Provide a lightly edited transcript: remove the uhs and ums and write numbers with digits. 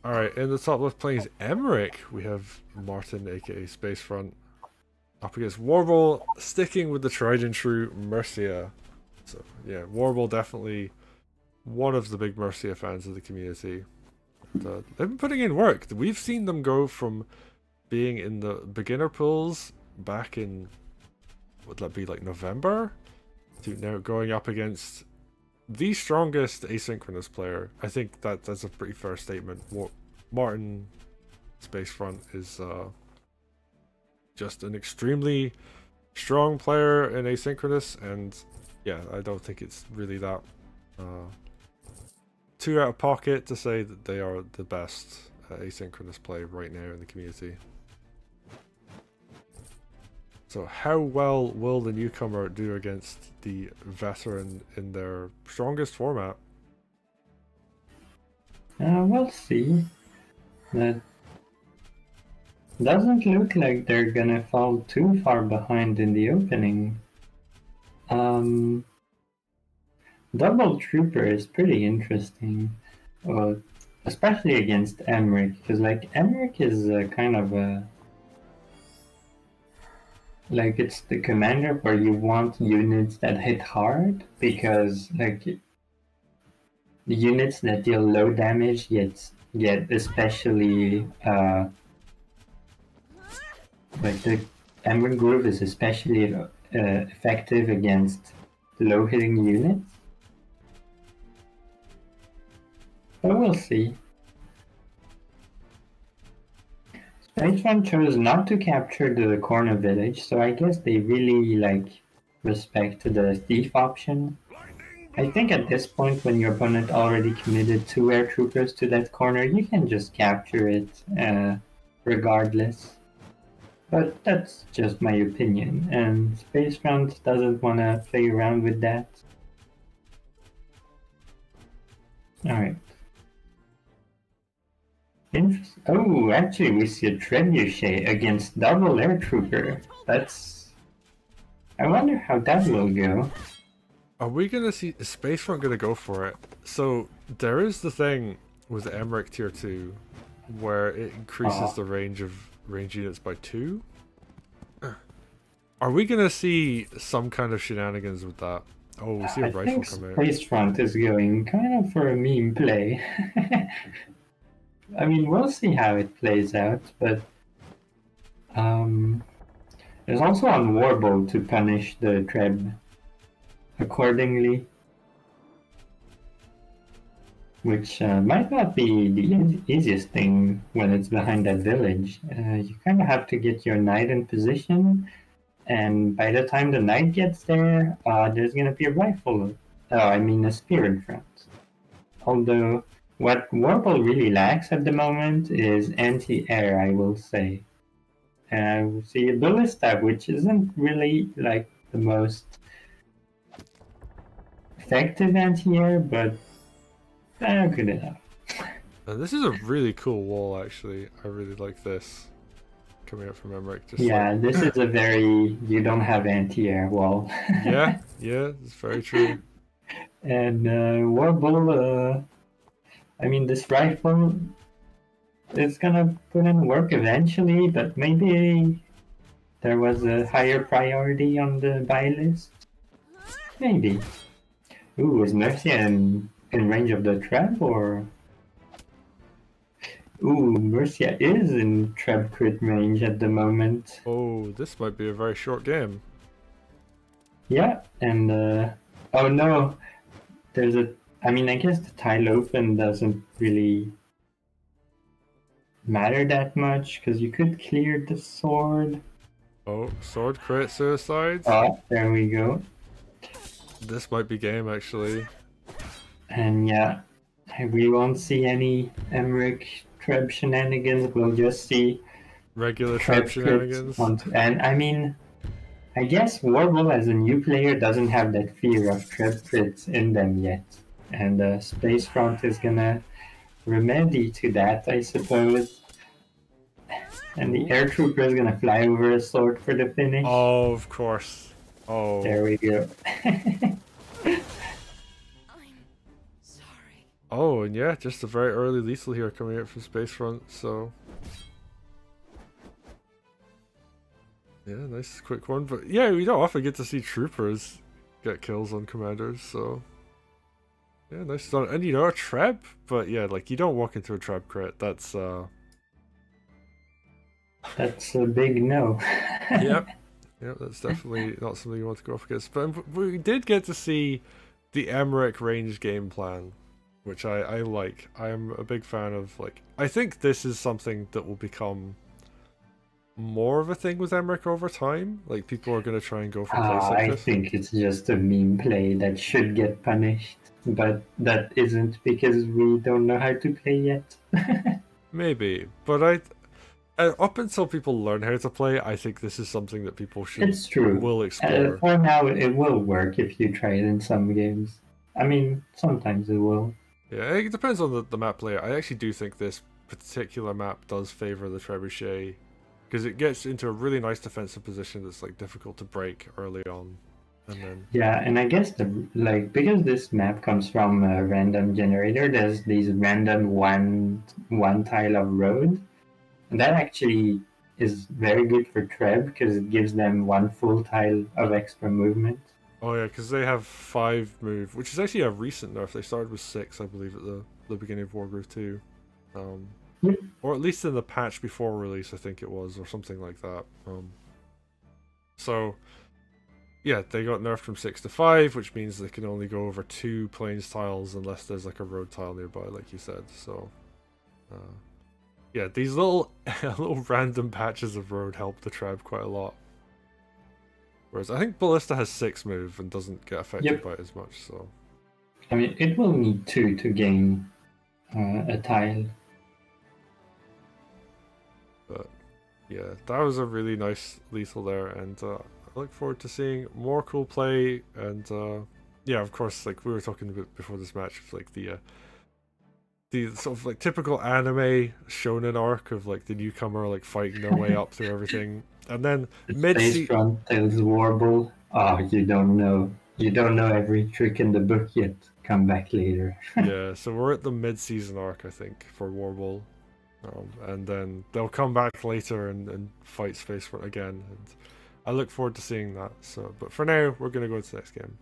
Alright, in the top left playing is Emeric. We have Martin, aka Spacefront, up against Warble, sticking with the tried and true Mercia. So, yeah, Warble definitely one of the big Mercia fans of the community. And, they've been putting in work. We've seen them go from being in the beginner pools back in, would that be like November? To now going up against the strongest asynchronous player. I think that's a pretty fair statement. Martin Spacefront is just an extremely strong player in asynchronous, and yeah, I don't think it's really that too out of pocket to say that they are the best asynchronous player right now in the community. So how well will the newcomer do against the veteran in their strongest format? We'll see. That doesn't look like they're gonna fall too far behind in the opening. Double Trooper is pretty interesting, especially against Emeric, because like Emeric is kind of a like it's the commander where you want units that hit hard, because like the units that deal low damage get especially like the Wargroove is especially effective against low hitting units. But we'll see. Spacefront chose not to capture the corner village, so I guess they really like respect the thief option. I think at this point, when your opponent already committed 2 air troopers to that corner, you can just capture it regardless. But that's just my opinion, and Spacefront doesn't want to play around with that. Alright. Oh, actually we see a trebuchet against double air trooper. That's... I wonder how that will go. Are we gonna see Spacefront gonna go for it? So there is the thing with Emeric tier 2 where it increases the range units by 2. Are we gonna see some kind of shenanigans with that? Oh, we see a rifle come out. Spacefront is going kind of for a meme play. I mean, we'll see how it plays out, but there's also on Warble to punish the Treb accordingly, which might not be the easiest thing when it's behind that village. You kind of have to get your knight in position, and by the time the knight gets there, there's going to be a rifle, a spear in front. Although what Warble really lacks at the moment is anti-air, I will say. We see a bullet stab, which isn't really like the most effective anti-air, but good enough. And this is a really cool wall, actually. I really like this coming up from Emeric. This is a very you don't have anti-air wall. yeah, it's very true. And Warble, this rifle is gonna put in work eventually, but maybe there was a higher priority on the buy list. Maybe. Ooh, is Mercia in range of the trap, or? Ooh, Mercia is in trap crit range at the moment. Oh, this might be a very short game. Yeah, and oh no, there's a. I guess the tile open doesn't really matter that much, because you could clear the sword. Oh, sword crit suicides? Oh, there we go. This might be game, actually. And yeah, we won't see any Emeric Treb shenanigans, we'll just see regular Treb shenanigans. And I guess Warble as a new player doesn't have that fear of Treb crits in them yet. And Spacefront is gonna remedy to that, I suppose. And the air trooper is gonna fly over a sword for the finish. Oh, of course. Oh. There we go. I'm sorry. Oh, and yeah, just a very early lethal here coming out from Spacefront, so... Yeah, nice quick one, but yeah, we don't often get to see troopers get kills on commanders, so... Yeah, nice start. And you know, a treb, but yeah, like, you don't walk into a treb crit, that's That's a big no. Yep. Yep, that's definitely not something you want to go up against. But we did get to see the Emeric range game plan, which I like. I'm a big fan of, like, I think this is something that will become more of a thing with Emeric over time. Like, people are going to try and go for plays like I this. think it's just a meme play that should get punished, but that isn't because we don't know how to play yet. Maybe, but up until people learn how to play, I think this is something that people should It's true. will explore. For now, it will work if you try it in some games. I mean, sometimes it will. Yeah, it depends on the map layer. I actually do think this particular map does favor the trebuchet, because it gets into a really nice defensive position that's like difficult to break early on, and then Yeah, and I guess because this map comes from a random generator, there's these random one tile of road, and that actually is very good for Treb because it gives them one full tile of extra movement. oh yeah, because they have 5 move, which is actually a recent nerf. They started with 6, I believe, at the beginning of Wargroove 2. Yep. Or at least in the patch before release, I think it was, or something like that. So yeah, they got nerfed from 6 to 5, which means they can only go over 2 plains tiles unless there's like a road tile nearby, like you said. So yeah, these little random patches of road help the Treb quite a lot. Whereas I think Ballista has 6 move and doesn't get affected by it as much. So I mean, it will need 2 to gain a tile. But yeah, that was a really nice lethal there, and I look forward to seeing more cool play. And yeah, of course, like we were talking about before this match, like the sort of like typical anime shonen arc of like the newcomer like fighting their way up through everything, and then Spacefront tells Warble, "Oh, you don't know every trick in the book yet. Come back later." Yeah, so we're at the mid-season arc, I think, for Warble. And then they'll come back later and fight Spacefront again, and I look forward to seeing that. So, but for now, we're going to go to the next game.